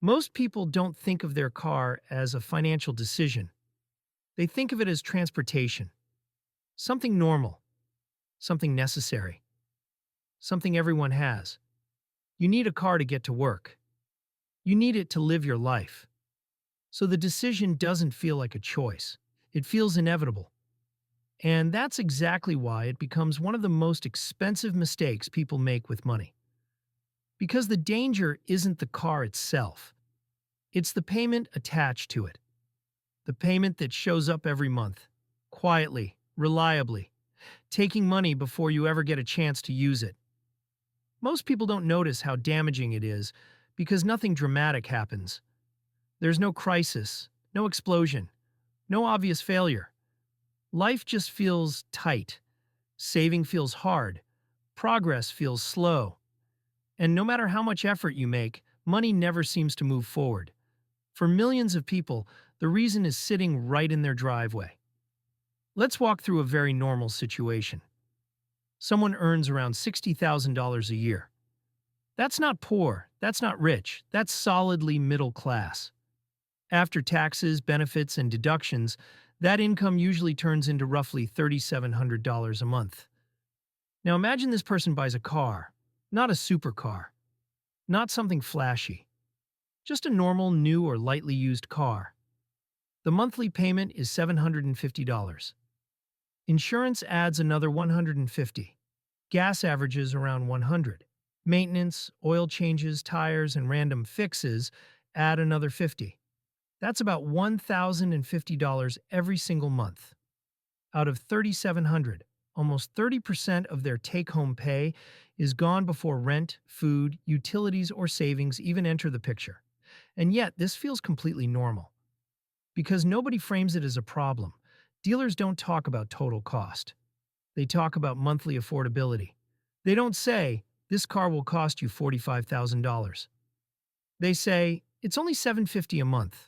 Most people don't think of their car as a financial decision. They think of it as transportation, something normal, something necessary, something everyone has. You need a car to get to work. You need it to live your life. So the decision doesn't feel like a choice. It feels inevitable. And that's exactly why it becomes one of the most expensive mistakes people make with money. Because the danger isn't the car itself. It's the payment attached to it. The payment that shows up every month, quietly, reliably, taking money before you ever get a chance to use it. Most people don't notice how damaging it is because nothing dramatic happens. There's no crisis, no explosion, no obvious failure. Life just feels tight. Saving feels hard. Progress feels slow. And no matter how much effort you make, money never seems to move forward. For millions of people, the reason is sitting right in their driveway. Let's walk through a very normal situation. Someone earns around $60,000 a year. That's not poor, that's not rich, that's solidly middle class. After taxes, benefits, and deductions, that income usually turns into roughly $3,700 a month. Now imagine this person buys a car, not a supercar, not something flashy, just a normal, new, or lightly used car. The monthly payment is $750. Insurance adds another $150. Gas averages around $100. Maintenance, oil changes, tires, and random fixes add another $50. That's about $1,050 every single month. Out of $3,700, almost 30% of their take-home pay is gone before rent, food, utilities, or savings even enter the picture. And yet, this feels completely normal. Because nobody frames it as a problem, dealers don't talk about total cost. They talk about monthly affordability. They don't say, this car will cost you $45,000. They say, it's only $750 a month.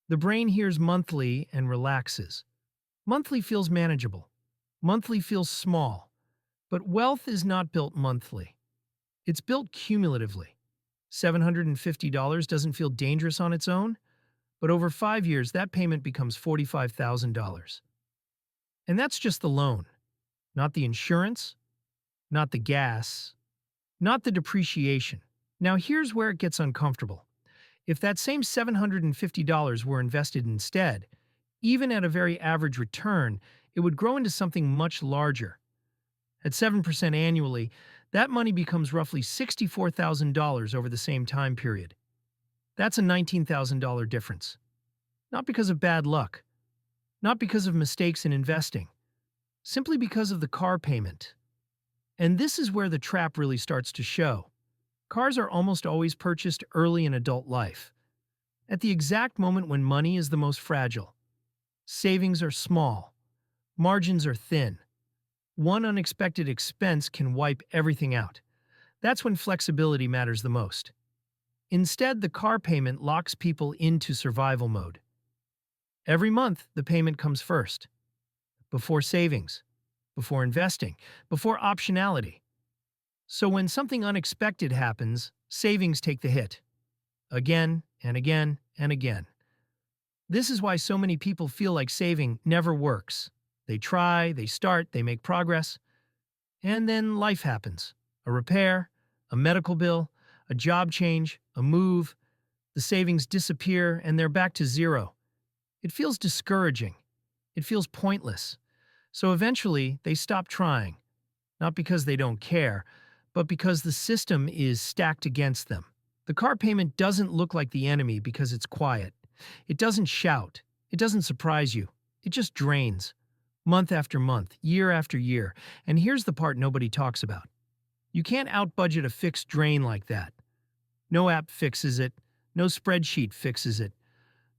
The brain hears monthly and relaxes. Monthly feels manageable. Monthly feels small. But wealth is not built monthly. It's built cumulatively. $750 doesn't feel dangerous on its own, but over 5 years that payment becomes $45,000. And that's just the loan, not the insurance, not the gas, not the depreciation. Now here's where it gets uncomfortable. If that same $750 were invested instead, even at a very average return, it would grow into something much larger. At 7% annually, that money becomes roughly $64,000 over the same time period. That's a $19,000 difference. Not because of bad luck, not because of mistakes in investing, simply because of the car payment. And this is where the trap really starts to show. Cars are almost always purchased early in adult life, at the exact moment when money is the most fragile. Savings are small, margins are thin. One unexpected expense can wipe everything out. That's when flexibility matters the most. Instead, the car payment locks people into survival mode. Every month, the payment comes first, before savings, before investing, before optionality. So when something unexpected happens, savings take the hit. Again and again and again. This is why so many people feel like saving never works. They try, they start, they make progress, and then life happens. A repair, a medical bill, a job change, a move. The savings disappear and they're back to zero. It feels discouraging. It feels pointless. So eventually, they stop trying. Not because they don't care, but because the system is stacked against them. The car payment doesn't look like the enemy because it's quiet. It doesn't shout. It doesn't surprise you. It just drains. Month after month, year after year. And here's the part nobody talks about. You can't out-budget a fixed drain like that. No app fixes it. No spreadsheet fixes it.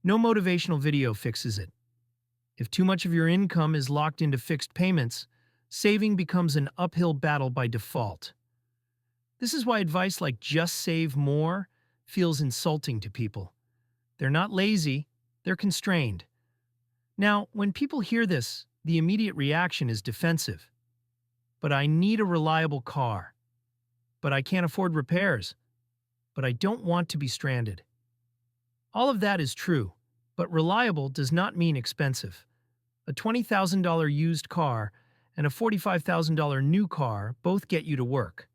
No motivational video fixes it. If too much of your income is locked into fixed payments, saving becomes an uphill battle by default. This is why advice like just save more feels insulting to people. They're not lazy, they're constrained. Now, when people hear this, the immediate reaction is defensive. But I need a reliable car. But I can't afford repairs. But I don't want to be stranded. All of that is true, but reliable does not mean expensive. A $20,000 used car and a $45,000 new car both get you to work.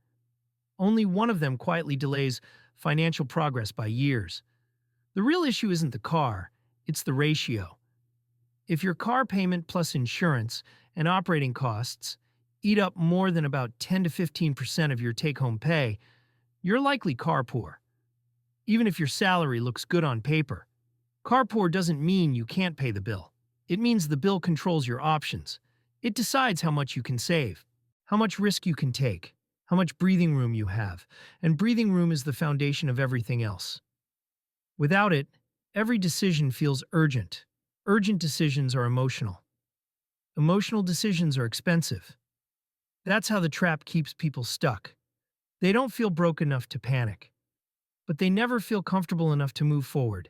Only one of them quietly delays financial progress by years. The real issue isn't the car, it's the ratio. If your car payment plus insurance and operating costs eat up more than about 10 to 15% of your take-home pay, you're likely car poor. Even if your salary looks good on paper, car poor doesn't mean you can't pay the bill. It means the bill controls your options. It decides how much you can save, how much risk you can take, how much breathing room you have, and breathing room is the foundation of everything else. Without it, every decision feels urgent. Urgent decisions are emotional. Emotional decisions are expensive. That's how the trap keeps people stuck. They don't feel broke enough to panic, but they never feel comfortable enough to move forward.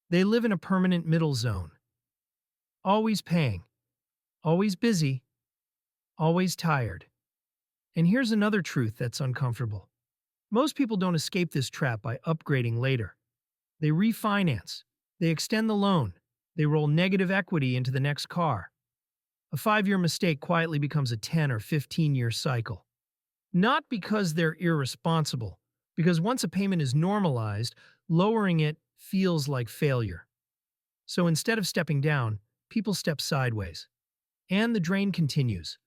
They live in a permanent middle zone. Always paying, always busy, always tired. And here's another truth that's uncomfortable. Most people don't escape this trap by upgrading later. They refinance, they extend the loan, they roll negative equity into the next car. A 5-year mistake quietly becomes a 10 or 15-year cycle. Not because they're irresponsible, because once a payment is normalized, lowering it feels like failure. So instead of stepping down, people step sideways. And the drain continues.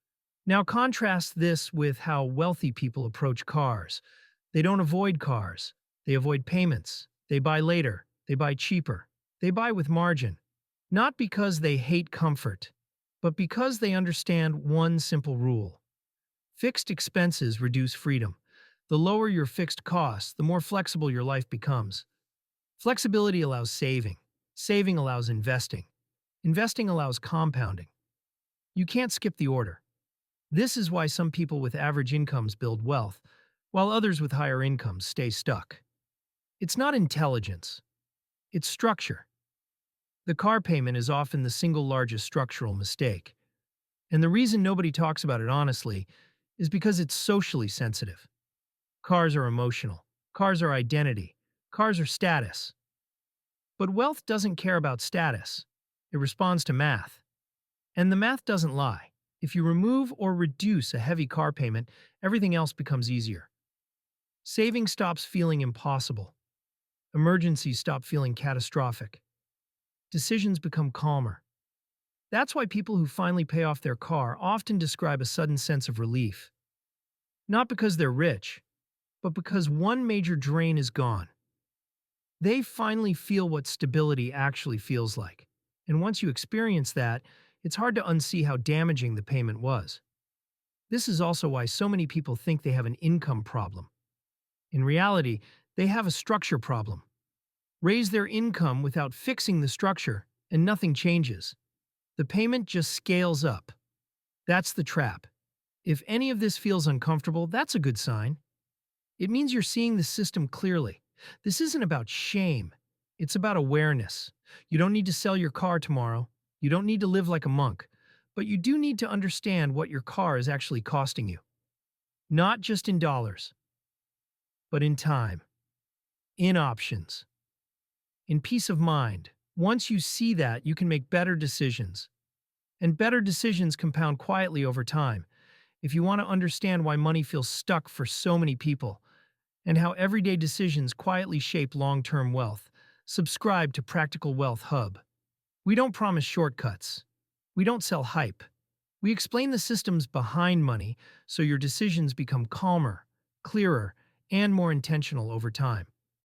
Now contrast this with how wealthy people approach cars. They don't avoid cars. They avoid payments. They buy later. They buy cheaper. They buy with margin. Not because they hate comfort, but because they understand one simple rule. Fixed expenses reduce freedom. The lower your fixed costs, the more flexible your life becomes. Flexibility allows saving. Saving allows investing. Investing allows compounding. You can't skip the order. This is why some people with average incomes build wealth, while others with higher incomes stay stuck. It's not intelligence. It's structure. The car payment is often the single largest structural mistake. And the reason nobody talks about it honestly is because it's socially sensitive. Cars are emotional. Cars are identity. Cars are status. But wealth doesn't care about status. It responds to math. And the math doesn't lie. If you remove or reduce a heavy car payment, everything else becomes easier. Saving stops feeling impossible. Emergencies stop feeling catastrophic. Decisions become calmer. That's why people who finally pay off their car often describe a sudden sense of relief. Not because they're rich, but because one major drain is gone. They finally feel what stability actually feels like. And once you experience that, it's hard to unsee how damaging the payment was. This is also why so many people think they have an income problem. In reality, they have a structure problem. Raise their income without fixing the structure, and nothing changes. The payment just scales up. That's the trap. If any of this feels uncomfortable, that's a good sign. It means you're seeing the system clearly. This isn't about shame. It's about awareness. You don't need to sell your car tomorrow. You don't need to live like a monk. But you do need to understand what your car is actually costing you. Not just in dollars, but in time, in options, in peace of mind. Once you see that, you can make better decisions. And better decisions compound quietly over time. If you want to understand why money feels stuck for so many people, and how everyday decisions quietly shape long-term wealth, subscribe to Practical Wealth Hub. We don't promise shortcuts. We don't sell hype. We explain the systems behind money so your decisions become calmer, clearer, and more intentional over time.